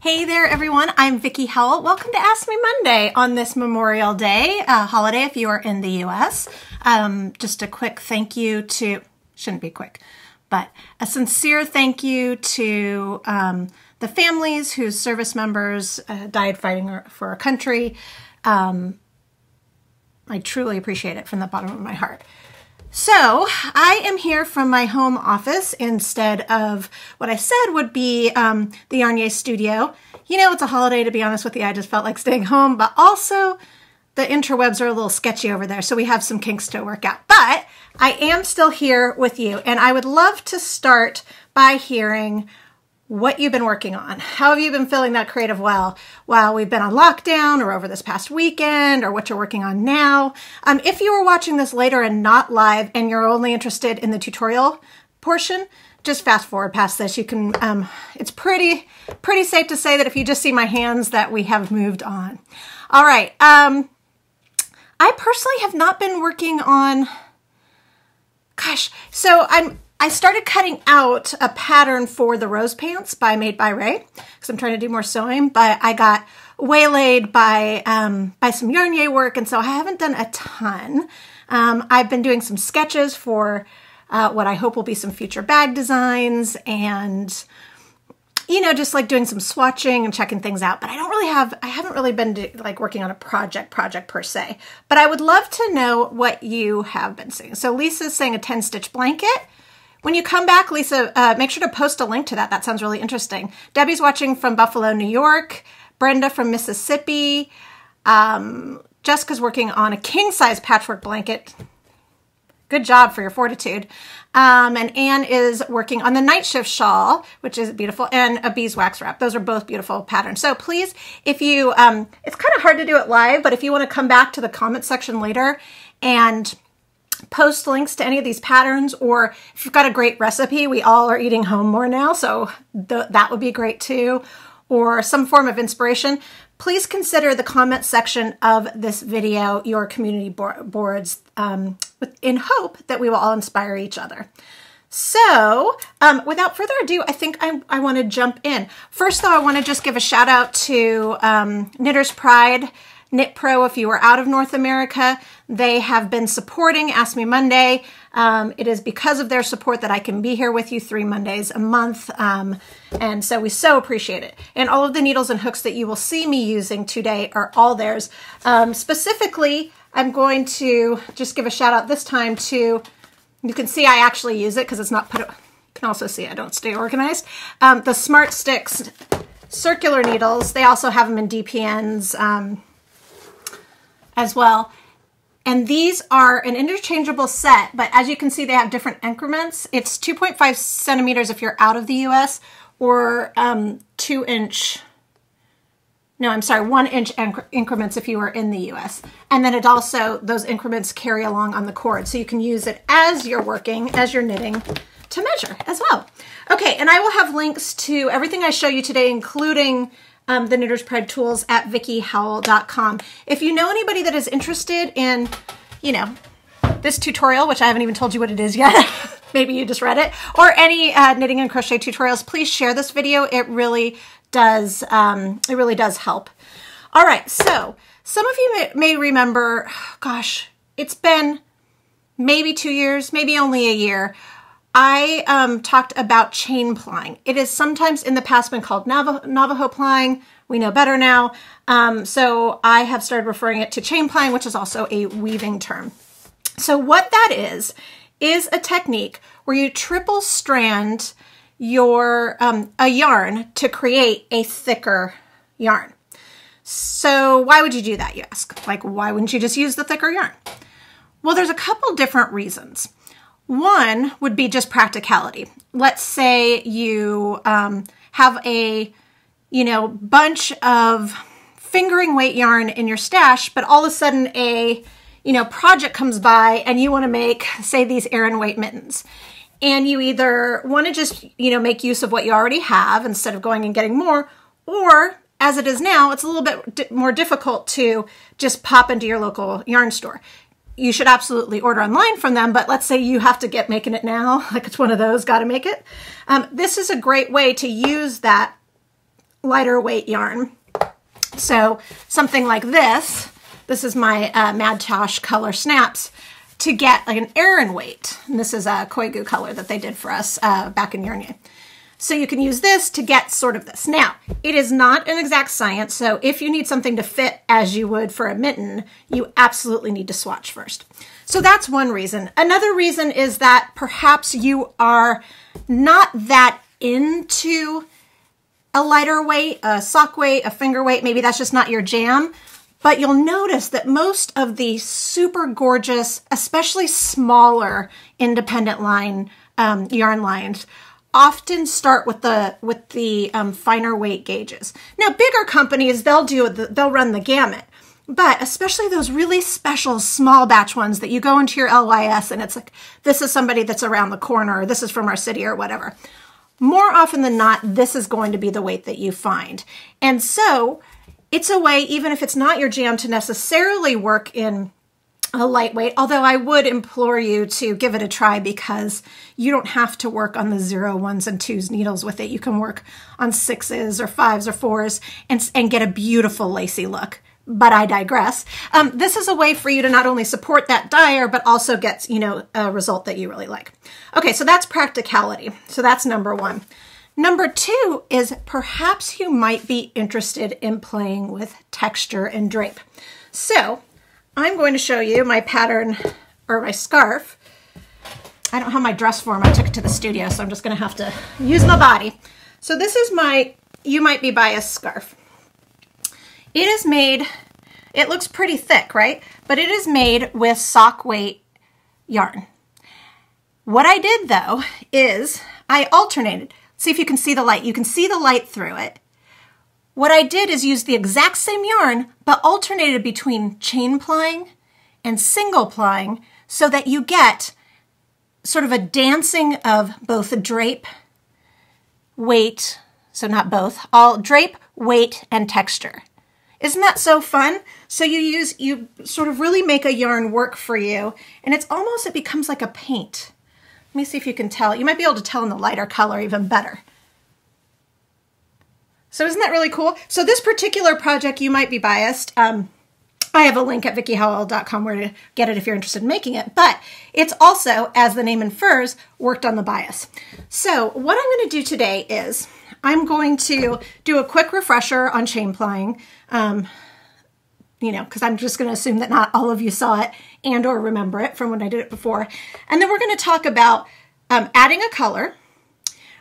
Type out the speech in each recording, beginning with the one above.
Hey there everyone, I'm Vicki Howell. Welcome to Ask Me Monday on this Memorial Day holiday if you are in the US. Just a quick thank you to, shouldn't be quick, but a sincere thank you to the families whose service members died fighting for our country. I truly appreciate it from the bottom of my heart. So I am here from my home office instead of what I said would be the Yarnier studio. You know, it's a holiday, to be honest with you. I just felt like staying home, but also the interwebs are a little sketchy over there, so we have some kinks to work out. But I am still here with you, and I would love to start by hearing what you've been working on. How have you been filling that creative well while we've been on lockdown or over this past weekend, or what you're working on now? If you were watching this later and not live and you're only interested in the tutorial portion, just fast forward past this. You can, it's pretty safe to say that if you just see my hands that we have moved on. All right. I personally have not been working on, I started cutting out a pattern for the rose pants by Made by Ray because I'm trying to do more sewing, but I got waylaid by some Yarnier work, and so I haven't done a ton. I've been doing some sketches for what I hope will be some future bag designs, and you know, just like doing some swatching and checking things out. But I haven't really been working on a project per se. But I would love to know what you have been seeing. So Lisa's saying a 10-stitch blanket. When you come back, Lisa, make sure to post a link to that. That sounds really interesting. Debbie's watching from Buffalo, New York. Brenda from Mississippi. Jessica's working on a king-size patchwork blanket. Good job for your fortitude. And Anne is working on the night shift shawl, which is beautiful, and a beeswax wrap. Those are both beautiful patterns. So please, if you, it's kind of hard to do it live, but if you want to come back to the comment section later and post links to any of these patterns, or if you've got a great recipe, we all are eating home more now, so that would be great too, or some form of inspiration, please consider the comment section of this video your community boards in hope that we will all inspire each other. So without further ado, I think I want to jump in. First though, I want to just give a shout out to Knitter's Pride, Knit Pro. If you are out of North America, they have been supporting Ask Me Monday. It is because of their support that I can be here with you 3 Mondays a month. And so we so appreciate it. And all of the needles and hooks that you will see me using today are all theirs. Specifically, I'm going to just give a shout out this time to, you can see I actually use it because it's not put, you can also see I don't stay organized. The Smart Sticks circular needles, they also have them in DPNs as well. And these are an interchangeable set, but as you can see, they have different increments. It's 2.5 centimeters if you're out of the US, or 1 inch increments if you are in the US. And then it also, those increments carry along on the cord. So you can use it as you're working, as you're knitting, to measure as well. Okay, and I will have links to everything I show you today, including the Knitter's Pride tools at vickihowell.com. If you know anybody that is interested in, you know, this tutorial, which I haven't even told you what it is yet, maybe you just read it, or any knitting and crochet tutorials, please share this video. It really does help. All right, so some of you may remember, gosh, it's been maybe 2 years, maybe only a year. I talked about chain plying. It has sometimes in the past been called Navajo plying. We know better now. So I have started referring it to chain plying, which is also a weaving term. So what that is a technique where you triple strand your a yarn to create a thicker yarn. So why would you do that, you ask? Like, why wouldn't you just use the thicker yarn? Well, there's a couple different reasons. One would be just practicality. Let's say you have a, you know, bunch of fingering weight yarn in your stash, but all of a sudden a, you know, project comes by and you want to make, say, these Aran weight mittens. And you either want to just, you know, make use of what you already have instead of going and getting more, or as it is now, it's a little bit more difficult to just pop into your local yarn store. You should absolutely order online from them, but let's say you have to get making it now, like it's one of those, got to make it. This is a great way to use that lighter weight yarn. So something like this is my Mad Tosh Color Snaps to get like an Aran weight. And this is a Koigu color that they did for us back in Yarn. So you can use this to get sort of this. Now, it is not an exact science, so if you need something to fit as you would for a mitten, you absolutely need to swatch first. So that's one reason. Another reason is that perhaps you are not that into a lighter weight, a sock weight, a finger weight. Maybe that's just not your jam. But you'll notice that most of the super gorgeous, especially smaller independent line yarn lines often start with the finer weight gauges. Now, bigger companies, they'll run the gamut. But especially those really special small batch ones that you go into your LYS and it's like, this is somebody that's around the corner, or this is from our city or whatever. More often than not, this is going to be the weight that you find. And so it's a way, even if it's not your jam, to necessarily work in a lightweight, although I would implore you to give it a try because you don't have to work on the 0, 1s, and 2s needles with it. You can work on 6s or 5s or 4s and get a beautiful lacy look. But I digress. This is a way for you to not only support that dyer, but also get, a result that you really like. Okay, so that's practicality. So that's number one. Number two is perhaps you might be interested in playing with texture and drape. So I'm going to show you my pattern, or my scarf. I don't have my dress form. I took it to the studio, so I'm just going to have to use my body. So this is my You Might Be Biased scarf. It is made, it looks pretty thick, right? But it is made with sock weight yarn. What I did though is I alternated. See if you can see the light. You can see the light through it. What I did is use the exact same yarn, but alternated between chain plying and single plying so that you get sort of a dancing of both the drape, weight, so not both, all drape, weight, and texture. Isn't that so fun? So you sort of really make a yarn work for you, and it's almost, it becomes like a paint. Let me see if you can tell. You might be able to tell in the lighter color even better. So isn't that really cool? So this particular project, You Might Be Biased, I have a link at VickiHowell.com where to get it if you're interested in making it, but it's also, as the name infers, worked on the bias. So what I'm going to do today is I'm going to do a quick refresher on chain plying, because I'm just going to assume that not all of you saw it and or remember it from when I did it before. And then we're going to talk about adding a color.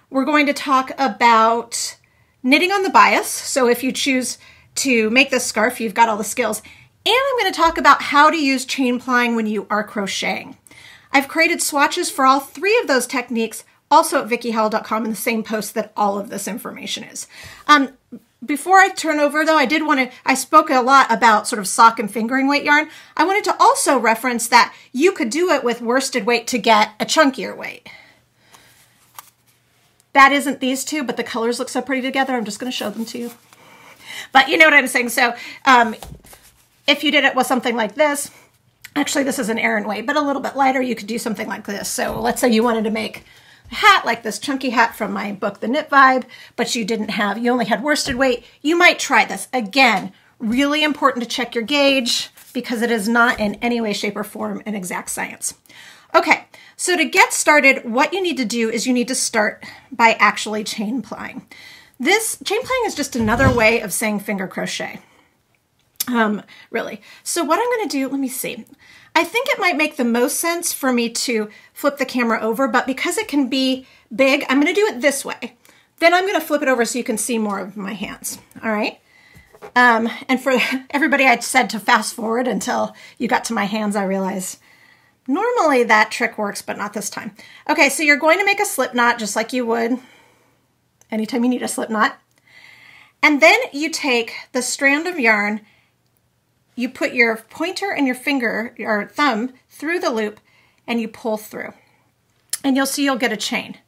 We're going to talk about knitting on the bias. So if you choose to make this scarf, you've got all the skills. And I'm going to talk about how to use chain plying when you are crocheting. I've created swatches for all three of those techniques also at VickiHowell.com in the same post that all of this information is. Before I turn over though, I spoke a lot about sort of sock and fingering weight yarn. I wanted to also reference that you could do it with worsted weight to get a chunkier weight. That isn't these two, but the colors look so pretty together. I'm just going to show them to you. But you know what I'm saying. So if you did it with something like this, actually this is an Aran weight, but a little bit lighter, you could do something like this. So let's say you wanted to make hat like this chunky hat from my book, The Knit Vibe, but you only had worsted weight, you might try this. Again, really important to check your gauge because it is not in any way, shape, or form an exact science. Okay, so to get started, what you need to do is you need to start by actually chain plying. This chain plying is just another way of saying finger crochet, really. So what I'm going to do, let me see. I think it might make the most sense for me to flip the camera over, but because it can be big, I'm going to do it this way. Then I'm going to flip it over so you can see more of my hands. All right. And for everybody, I said to fast forward until you got to my hands. I realized normally that trick works, but not this time. Okay. So you're going to make a slip knot just like you would anytime you need a slip knot. And then you take the strand of yarn, you put your pointer and your finger or thumb through the loop and you pull through. And you'll see you'll get a chain.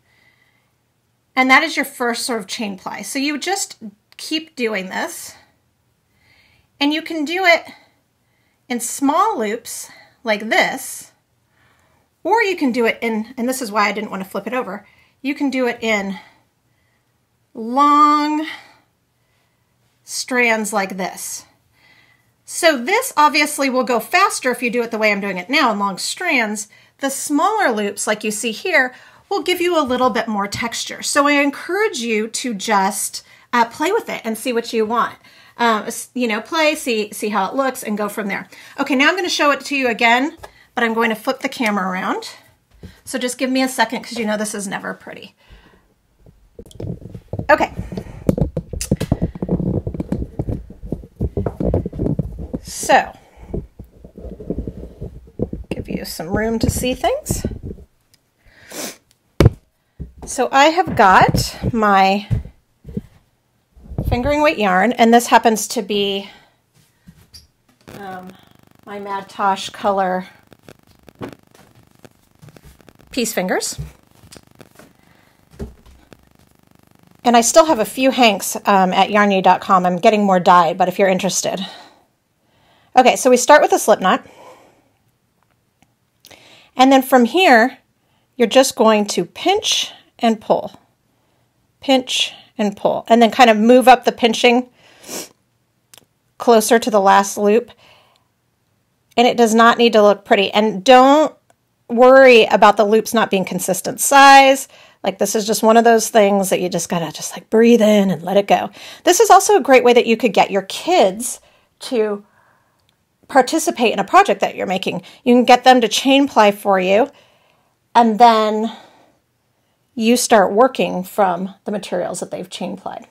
And that is your first sort of chain ply. So you just keep doing this. And you can do it in small loops like this. Or you can do it in, and this is why I didn't want to flip it over, you can do it in long strands like this. So this obviously will go faster if you do it the way I'm doing it now in long strands. The smaller loops, like you see here, will give you a little bit more texture. So I encourage you to just play with it and see what you want. You know, play, see how it looks, and go from there. Okay, now I'm going to show it to you again, but I'm going to flip the camera around. So just give me a second, because you know this is never pretty. Okay. So, give you some room to see things. So I have got my fingering weight yarn, and this happens to be my Mad Tosh color piece fingers. And I still have a few hanks at yarny.com. I'm getting more dyed, but if you're interested. Okay, so we start with a slip knot. And then from here, you're just going to pinch and pull. Pinch and pull. And then kind of move up the pinching closer to the last loop. And it does not need to look pretty. And don't worry about the loops not being consistent size. Like, this is just one of those things that you just gotta just like breathe in and let it go. This is also a great way that you could get your kids to participate in a project that you're making. You can get them to chain ply for you, and then you start working from the materials that they've chain plied.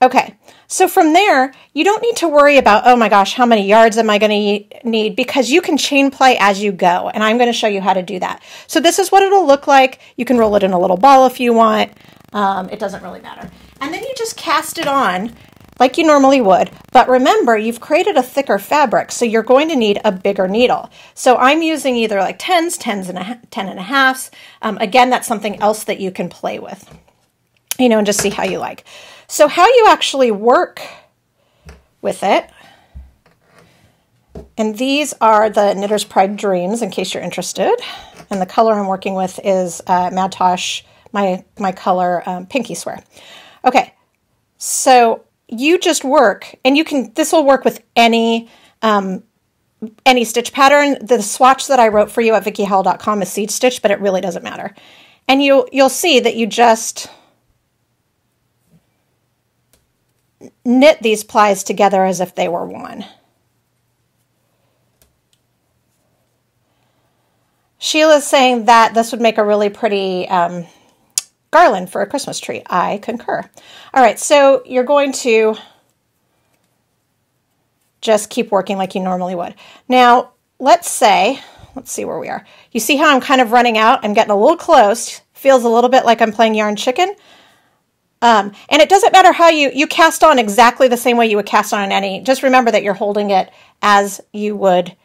Okay, so from there, you don't need to worry about, oh my gosh, how many yards am I going to need? Because you can chain ply as you go, and I'm going to show you how to do that. So this is what it'll look like. You can roll it in a little ball if you want. It doesn't really matter. And then you just cast it on like you normally would. But remember, you've created a thicker fabric, so you're going to need a bigger needle. So I'm using either like 10s, 10.5s. Again, that's something else that you can play with, you know, and just see how you like. So how you actually work with it, and these are the Knitter's Pride Dreams, in case you're interested. And the color I'm working with is Mad Tosh, my color Pinky Swear. Okay, so you just work, and you can, this will work with any stitch pattern. The swatch that I wrote for you at vickyhowell.com is seed stitch, but it really doesn't matter. And you'll see that you just knit these plies together as if they were one. Sheila's saying that this would make a really pretty garland for a Christmas tree. I concur. All right, so you're going to just keep working like you normally would. Now, let's see where we are. You see how I'm kind of running out? I'm getting a little close. Feels a little bit like I'm playing yarn chicken. And it doesn't matter how you cast on exactly the same way you would cast on any. Just remember that you're holding it as you would,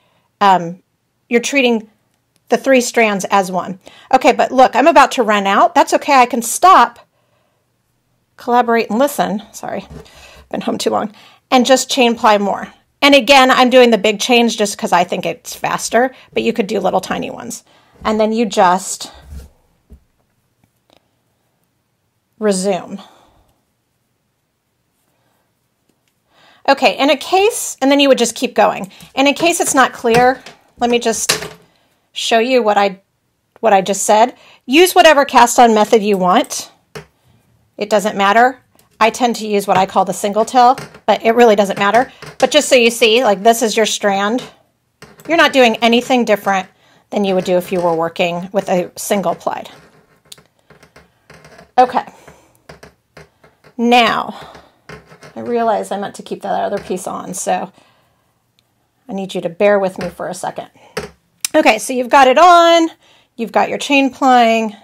you're treating the 3 strands as one. Okay, but look, I'm about to run out. That's okay, I can stop, collaborate and listen. Sorry, been home too long. And just chain ply more. And again, I'm doing the big chains just because I think it's faster, but you could do little tiny ones. And then you just resume. Okay, in a case, and then you would just keep going. And in case it's not clear, let me just show you what I just said. Use whatever cast on method you want. It doesn't matter. I tend to use what I call the single tail, but it really doesn't matter. But just so you see, like, this is your strand. You're not doing anything different than you would do if you were working with a single plied. Okay. Now, I realize I meant to keep that other piece on, so I need you to bear with me for a second. Okay, so you've got it on, you've got your chain plying,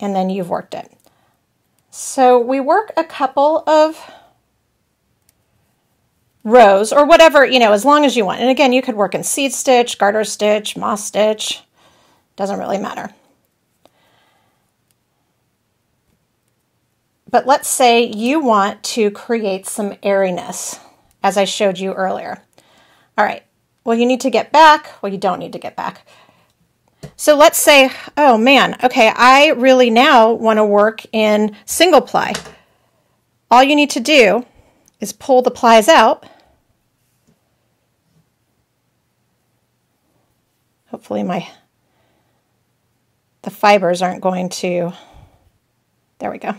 and then you've worked it. So we work a couple of rows, or whatever, you know, as long as you want. And again, you could work in seed stitch, garter stitch, moss stitch, doesn't really matter. But let's say you want to create some airiness, as I showed you earlier. All right, well, you need to get back. Well, you don't need to get back. So let's say, oh man, okay, I really now want to work in single ply. All you need to do is pull the plies out. Hopefully the fibers aren't going to, there we go.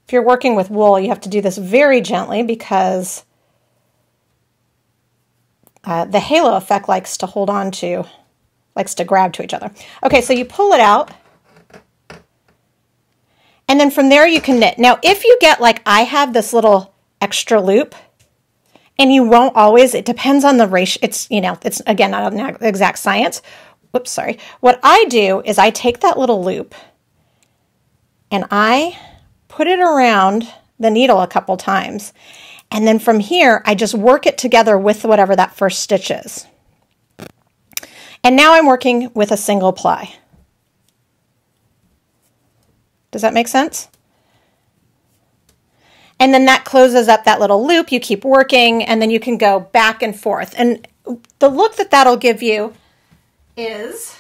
If you're working with wool, you have to do this very gently because the halo effect likes to grab to each other. Okay, so you pull it out, and then from there you can knit. Now, if you get, like I have, this little extra loop, and you won't always, it depends on the ratio. It's, it's again, not an exact science. Whoops, sorry. What I do is I take that little loop and I put it around the needle a couple times. And then from here, I just work it together with whatever that first stitch is. And now I'm working with a single ply. Does that make sense? And then that closes up that little loop. You keep working, and then you can go back and forth. And the look that that'll give you is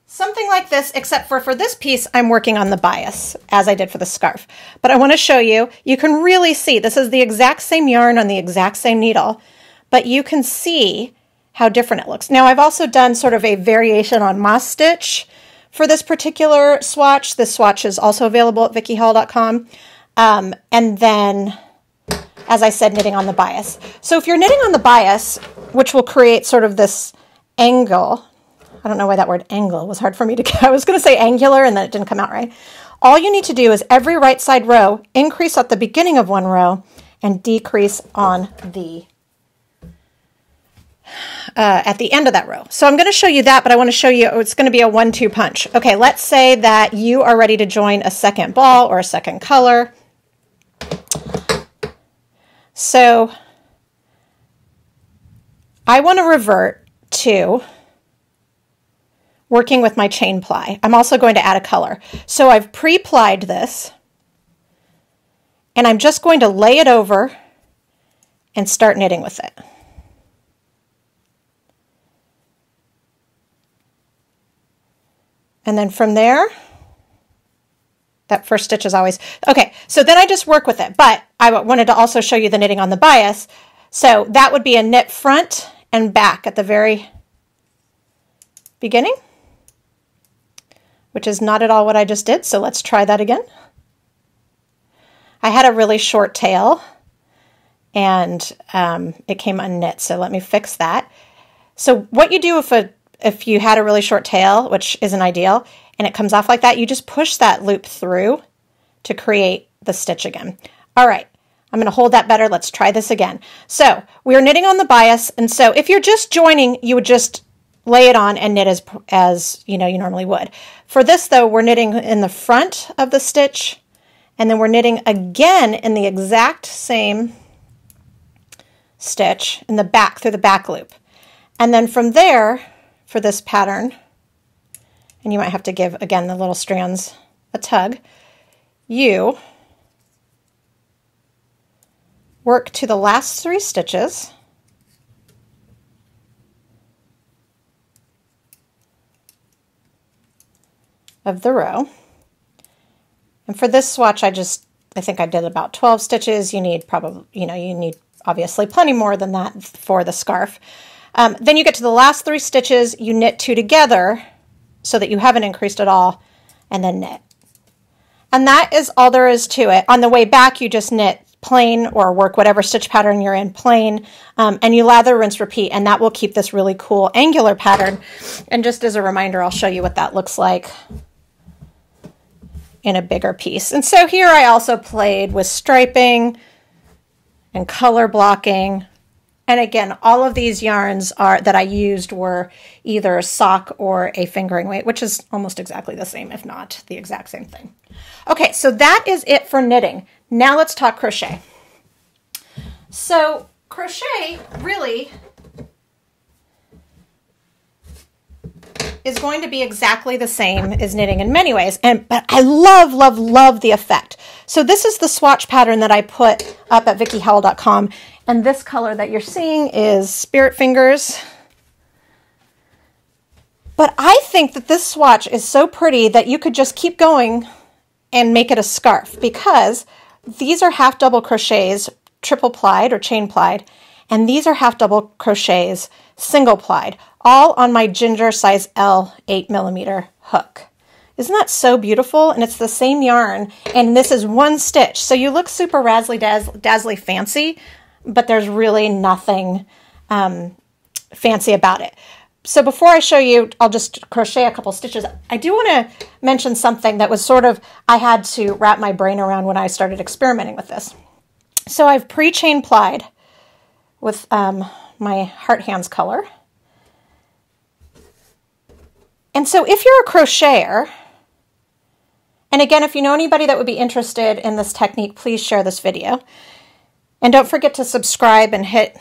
something like this, except for this piece, I'm working on the bias, as I did for the scarf. But I want to show you, you can really see, this is the exact same yarn on the exact same needle, but you can see how different it looks. Now, I've also done sort of a variation on moss stitch for this particular swatch. This swatch is also available at vickyhall.com. And then, as I said, knitting on the bias. So if you're knitting on the bias, which will create sort of this angle, I don't know why that word angle was hard for me to get. I was going to say angular and then it didn't come out right. All you need to do is every right side row, increase at the beginning of one row and decrease on the at the end of that row. So I'm going to show you that, but I want to show you, it's going to be a 1-2 punch. Okay, let's say that you are ready to join a second ball or a second color. So I want to revert to working with my chain ply. I'm also going to add a color. So I've pre-plied this, and I'm just going to lay it over and start knitting with it. And then from there, that first stitch is always, okay, so then I just work with it, but I wanted to also show you the knitting on the bias. So that would be a knit front and back at the very beginning, which is not at all what I just did. So let's try that again. I had a really short tail and it came unknit. So let me fix that. So what you do if you had a really short tail, which isn't ideal, and it comes off like that, you just push that loop through to create the stitch again. All right, I'm going to hold that better. Let's try this again. So we're knitting on the bias, and so if you're just joining, you would just lay it on and knit as you normally would. For this though, we're knitting in the front of the stitch, and then we're knitting again in the exact same stitch in the back through the back loop. And then from there, for this pattern, and you might have to give, again, the little strands a tug, you work to the last 3 stitches of the row. And for this swatch, I think I did about 12 stitches. You need probably, you need obviously plenty more than that for the scarf. Then you get to the last 3 stitches, you knit 2 together so that you haven't increased at all, and then knit. And that is all there is to it. On the way back, you just knit plain or work whatever stitch pattern you're in plain, and you lather, rinse, repeat, and that will keep this really cool angular pattern. And just as a reminder, I'll show you what that looks like in a bigger piece. And so here I also played with striping and color blocking. And again, all of these yarns that I used were either a sock or a fingering weight, which is almost exactly the same, if not the exact same thing. Okay, so that is it for knitting. Now let's talk crochet. So crochet really is going to be exactly the same as knitting in many ways, but I love, love, love the effect. So this is the swatch pattern that I put up at vickyhall.com, and this color that you're seeing is Spirit Fingers. But I think that this swatch is so pretty that you could just keep going and make it a scarf, because these are half double crochets, triple plied or chain plied, and these are half double crochets, single plied, all on my Ginger size L 8mm hook. Isn't that so beautiful? And it's the same yarn, and this is one stitch. So you look super dazzly fancy, but there's really nothing fancy about it. So before I show you, I'll just crochet a couple stitches. I do want to mention something that was sort of, I had to wrap my brain around when I started experimenting with this. So I've pre-chain plied with my Heart Hands color. And so if you're a crocheter, and again, if you know anybody that would be interested in this technique, please share this video. And don't forget to subscribe and hit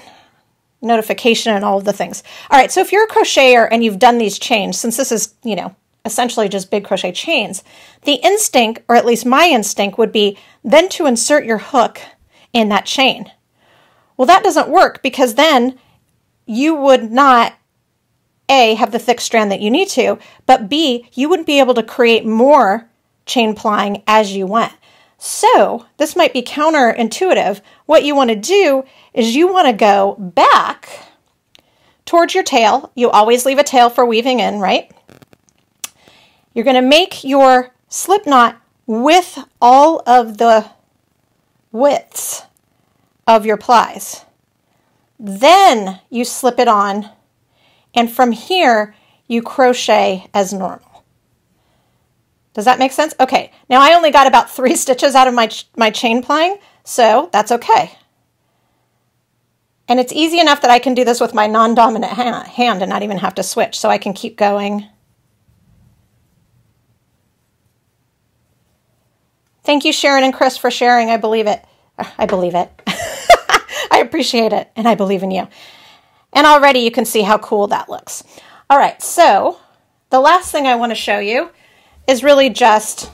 notification and all of the things. All right, so if you're a crocheter and you've done these chains, since this is, you know, essentially just big crochet chains, the instinct, or at least my instinct, would be then to insert your hook in that chain. Well, that doesn't work, because then you would not, A, have the thick strand that you need to, but B, you wouldn't be able to create more chain plying as you went. So this might be counterintuitive. What you want to do is you want to go back towards your tail. You always leave a tail for weaving in, right? You're going to make your slip knot with all of the widths of your plies. Then you slip it on, and from here you crochet as normal. Does that make sense? Okay, now I only got about 3 stitches out of my chain plying, so that's okay. And it's easy enough that I can do this with my non-dominant hand and not even have to switch, so I can keep going. Thank you, Sharon and Chris, for sharing. I believe it. I believe it. I appreciate it, and I believe in you. And already you can see how cool that looks. All right, so the last thing I want to show you is really just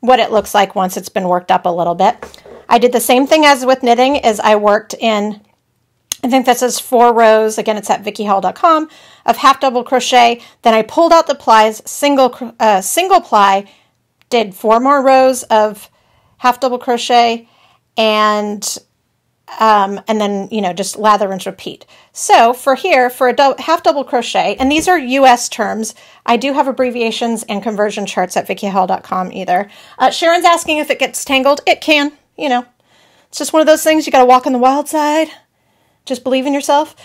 what it looks like once it's been worked up a little bit. I did the same thing as with knitting, is I worked in, I think this is 4 rows, again it's at vickyhall.com, of half double crochet. Then I pulled out the plies, single ply, did 4 more rows of half double crochet, and then, you know, just lather, rinse, repeat. So for here, for a half double crochet, and these are US terms, I do have abbreviations and conversion charts at vickyhall.com either. Sharon's asking if it gets tangled. It can, you know. It's just one of those things, you got to walk on the wild side. Just believe in yourself.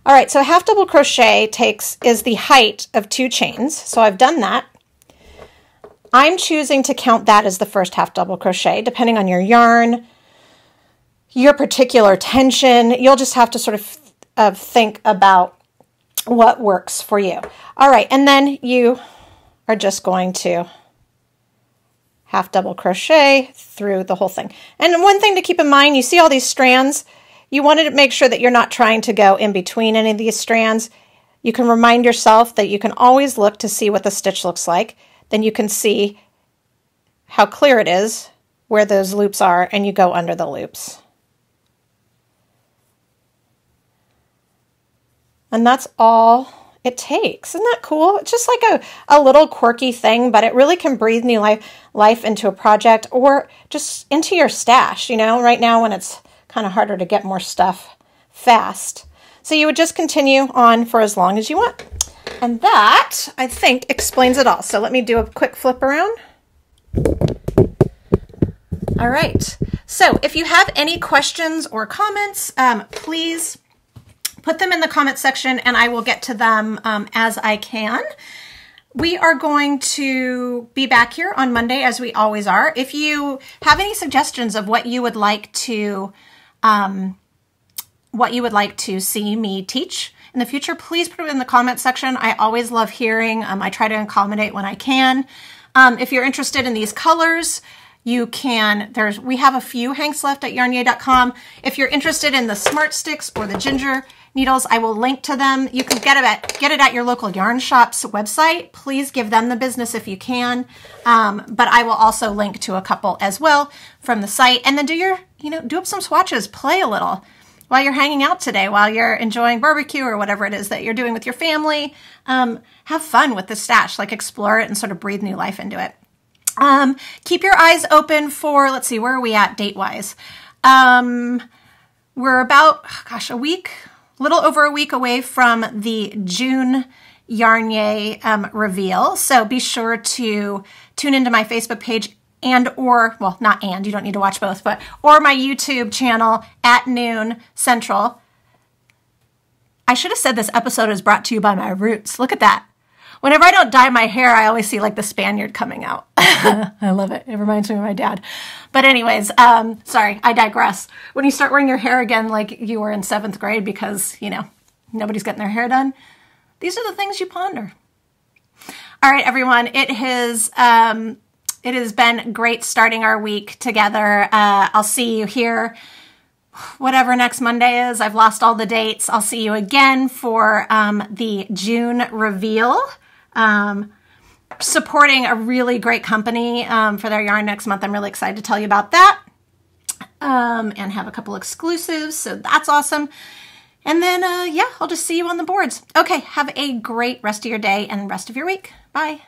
All right, so half double crochet is the height of 2 chains. So I've done that. I'm choosing to count that as the first half double crochet, depending on your yarn, your particular tension. You'll just have to sort of think about what works for you. All right, and then you are just going to half double crochet through the whole thing. And one thing to keep in mind, you see all these strands, you wanted to make sure that you're not trying to go in between any of these strands. You can remind yourself that you can always look to see what the stitch looks like. Then you can see how clear it is, where those loops are, and you go under the loops. And that's all it takes. Isn't that cool? It's just like a little quirky thing, but it really can breathe new life into a project, or just into your stash, you know, right now when it's kind of harder to get more stuff fast. So you would just continue on for as long as you want. And that, I think, explains it all. So let me do a quick flip around. All right. So if you have any questions or comments, please put them in the comment section and I will get to them as I can. We are going to be back here on Monday, as we always are. If you have any suggestions of what you would like to see me teach in the future, please put it in the comment section. I always love hearing. I try to accommodate when I can. If you're interested in these colors, you can, we have a few hanks left at yarnyay.com. If you're interested in the Smart Sticks or the Ginger needles, I will link to them. You can get it at your local yarn shop's website. Please give them the business if you can. But I will also link to a couple as well from the site. And then do up some swatches, play a little. while you're hanging out today, while you're enjoying barbecue or whatever it is that you're doing with your family. Have fun with the stash, like explore it and sort of breathe new life into it. Keep your eyes open for, let's see, where are we at date-wise? We're about, gosh, a little over a week away from the June Yarnier reveal. So be sure to tune into my Facebook page well, not and, you don't need to watch both, or my YouTube channel at noon Central. I should have said this episode is brought to you by my roots. Look at that. Whenever I don't dye my hair, I always see like the Spaniard coming out. I love it. It reminds me of my dad. But anyways, sorry, I digress. When you start wearing your hair again like you were in 7th grade because, you know, nobody's getting their hair done, these are the things you ponder. All right, everyone, it has been great starting our week together. I'll see you here, whatever next Monday is. I've lost all the dates. I'll see you again for the June reveal. Supporting a really great company for their yarn next month. I'm really excited to tell you about that and have a couple exclusives. So that's awesome. And then, yeah, I'll just see you on the boards. Okay, have a great rest of your day and rest of your week. Bye.